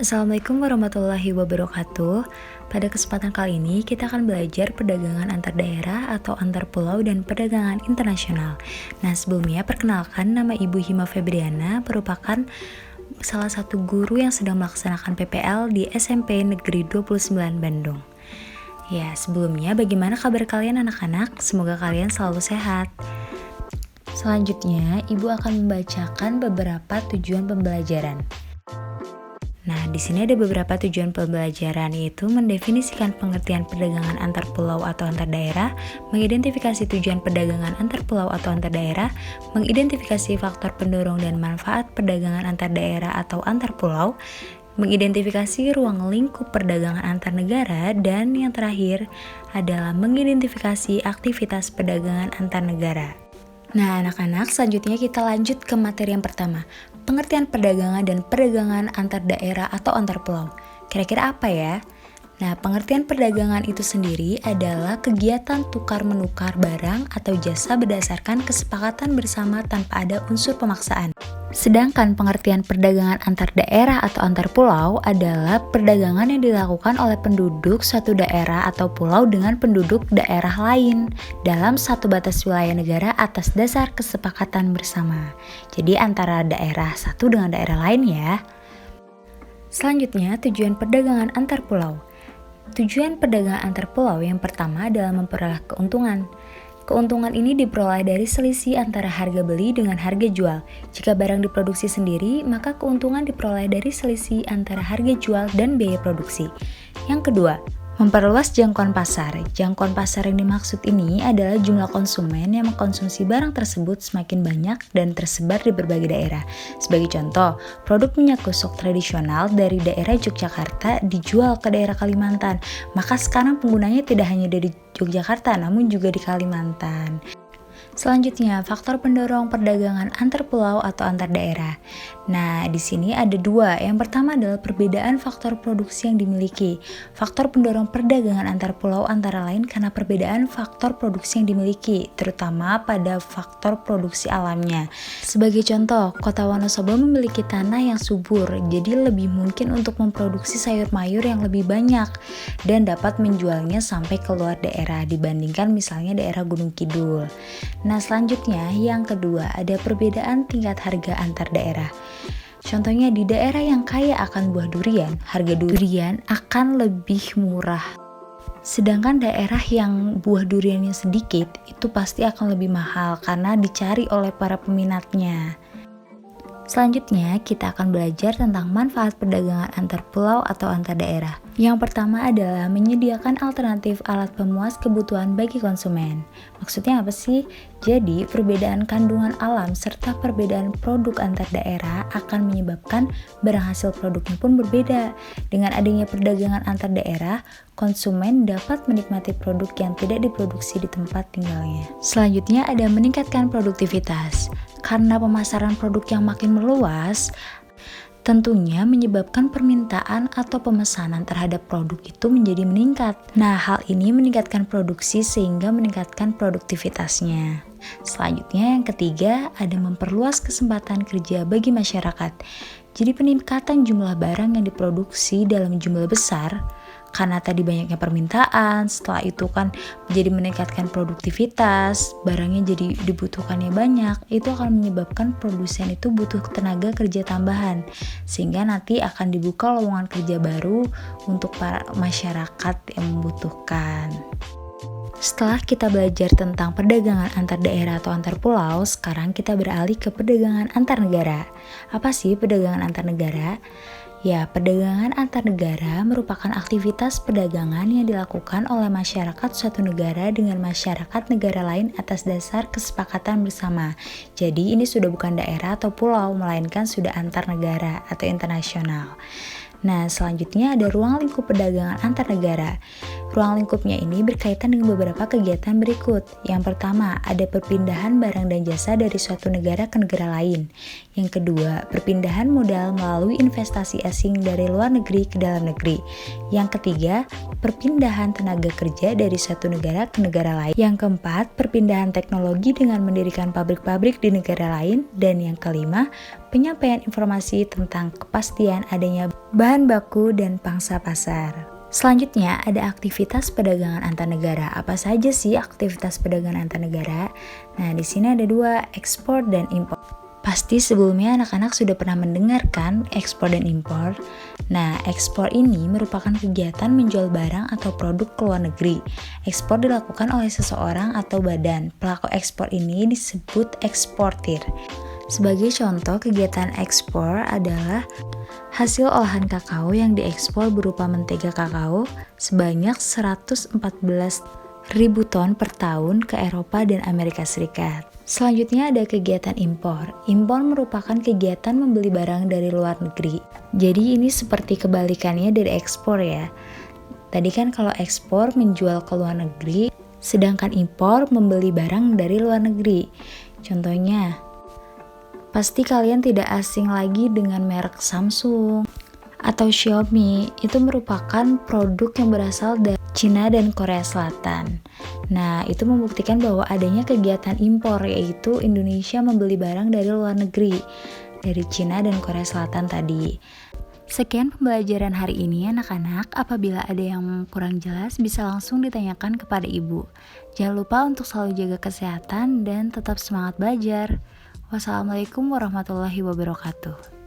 Assalamualaikum warahmatullahi wabarakatuh. Pada kesempatan kali ini kita akan belajar perdagangan antar daerah atau antar pulau dan perdagangan internasional. Nah, sebelumnya perkenalkan, nama Ibu Hima Febriana, merupakan salah satu guru yang sedang melaksanakan PPL di SMP Negeri 29 Bandung. Ya, sebelumnya bagaimana kabar kalian anak-anak? Semoga kalian selalu sehat. Selanjutnya, Ibu akan membacakan beberapa tujuan pembelajaran. Nah, di sini ada beberapa tujuan pembelajaran, yaitu mendefinisikan pengertian perdagangan antar pulau atau antar daerah, mengidentifikasi tujuan perdagangan antar pulau atau antar daerah, mengidentifikasi faktor pendorong dan manfaat perdagangan antar daerah atau antar pulau, mengidentifikasi ruang lingkup perdagangan antar negara, dan yang terakhir adalah mengidentifikasi aktivitas perdagangan antar negara. Nah, anak-anak, selanjutnya kita lanjut ke materi yang pertama, pengertian perdagangan dan perdagangan antar daerah atau antar pulau. Kira-kira apa ya? Nah, pengertian perdagangan itu sendiri adalah kegiatan tukar-menukar barang atau jasa berdasarkan kesepakatan bersama tanpa ada unsur pemaksaan. Sedangkan pengertian perdagangan antar daerah atau antar pulau adalah perdagangan yang dilakukan oleh penduduk suatu daerah atau pulau dengan penduduk daerah lain dalam satu batas wilayah negara atas dasar kesepakatan bersama. Jadi antara daerah satu dengan daerah lain ya. Selanjutnya, tujuan perdagangan antar pulau. Tujuan perdagangan antar pulau yang pertama adalah memperoleh keuntungan. Keuntungan ini diperoleh dari selisih antara harga beli dengan harga jual. Jika barang diproduksi sendiri, maka keuntungan diperoleh dari selisih antara harga jual dan biaya produksi. Yang kedua, memperluas jangkauan pasar. Jangkauan pasar yang dimaksud ini adalah jumlah konsumen yang mengkonsumsi barang tersebut semakin banyak dan tersebar di berbagai daerah. Sebagai contoh, produk minyak gosok tradisional dari daerah Yogyakarta dijual ke daerah Kalimantan. Maka sekarang penggunanya tidak hanya dari Yogyakarta, namun juga di Kalimantan. Selanjutnya, faktor pendorong perdagangan antar pulau atau antar daerah. Nah, di sini ada dua. Yang pertama adalah perbedaan faktor produksi yang dimiliki. Faktor pendorong perdagangan antar pulau antara lain karena perbedaan faktor produksi yang dimiliki, terutama pada faktor produksi alamnya. Sebagai contoh, Kota Wonosobo memiliki tanah yang subur, jadi lebih mungkin untuk memproduksi sayur mayur yang lebih banyak dan dapat menjualnya sampai keluar daerah dibandingkan misalnya daerah Gunung Kidul. Nah, selanjutnya yang kedua ada perbedaan tingkat harga antar daerah. Contohnya di daerah yang kaya akan buah durian, harga durian akan lebih murah. Sedangkan daerah yang buah duriannya sedikit itu pasti akan lebih mahal karena dicari oleh para peminatnya. Selanjutnya, kita akan belajar tentang manfaat perdagangan antar pulau atau antar daerah. Yang pertama adalah menyediakan alternatif alat pemuas kebutuhan bagi konsumen. Maksudnya apa sih? Jadi, perbedaan kandungan alam serta perbedaan produk antar daerah akan menyebabkan barang hasil produknya pun berbeda. Dengan adanya perdagangan antar daerah, konsumen dapat menikmati produk yang tidak diproduksi di tempat tinggalnya. Selanjutnya ada meningkatkan produktivitas. Karena pemasaran produk yang makin meluas, tentunya menyebabkan permintaan atau pemesanan terhadap produk itu menjadi meningkat. Nah, hal ini meningkatkan produksi sehingga meningkatkan produktivitasnya. Selanjutnya yang ketiga, ada memperluas kesempatan kerja bagi masyarakat. Jadi peningkatan jumlah barang yang diproduksi dalam jumlah besar karena tadi banyaknya permintaan, setelah itu kan menjadi meningkatkan produktivitas, barangnya jadi dibutuhkannya banyak, itu akan menyebabkan produsen itu butuh tenaga kerja tambahan, sehingga nanti akan dibuka lowongan kerja baru untuk para masyarakat yang membutuhkan. Setelah kita belajar tentang perdagangan antar daerah atau antar pulau, sekarang kita beralih ke perdagangan antar negara. Apa sih perdagangan antar negara? Ya, perdagangan antar negara merupakan aktivitas perdagangan yang dilakukan oleh masyarakat suatu negara dengan masyarakat negara lain atas dasar kesepakatan bersama. Jadi ini sudah bukan daerah atau pulau, melainkan sudah antar negara atau internasional. Nah, selanjutnya ada ruang lingkup perdagangan antar negara. Ruang lingkupnya ini berkaitan dengan beberapa kegiatan berikut. Yang pertama, ada perpindahan barang dan jasa dari suatu negara ke negara lain. Yang kedua, perpindahan modal melalui investasi asing dari luar negeri ke dalam negeri. Yang ketiga, perpindahan tenaga kerja dari suatu negara ke negara lain. Yang keempat, perpindahan teknologi dengan mendirikan pabrik-pabrik di negara lain. Dan yang kelima, penyampaian informasi tentang kepastian adanya bahan baku dan pangsa pasar. Selanjutnya ada aktivitas perdagangan antar negara. Apa saja sih aktivitas perdagangan antar negara? Nah, di sini ada dua, ekspor dan impor. Pasti sebelumnya anak-anak sudah pernah mendengarkan ekspor dan impor. Nah, ekspor ini merupakan kegiatan menjual barang atau produk ke luar negeri. Ekspor dilakukan oleh seseorang atau badan. Pelaku ekspor ini disebut eksportir. Sebagai contoh, kegiatan ekspor adalah hasil olahan kakao yang diekspor berupa mentega kakao sebanyak 114.000 ton per tahun ke Eropa dan Amerika Serikat. Selanjutnya ada kegiatan impor. Impor merupakan kegiatan membeli barang dari luar negeri. Jadi ini seperti kebalikannya dari ekspor ya. Tadi kan kalau ekspor menjual ke luar negeri, sedangkan impor membeli barang dari luar negeri. Contohnya, pasti kalian tidak asing lagi dengan merek Samsung atau Xiaomi. Itu merupakan produk yang berasal dari Cina dan Korea Selatan. Nah, itu membuktikan bahwa adanya kegiatan impor, yaitu Indonesia membeli barang dari luar negeri, dari Cina dan Korea Selatan tadi. Sekian pembelajaran hari ini anak-anak. Apabila ada yang kurang jelas, bisa langsung ditanyakan kepada ibu. Jangan lupa untuk selalu jaga kesehatan dan tetap semangat belajar. Wassalamualaikum warahmatullahi wabarakatuh.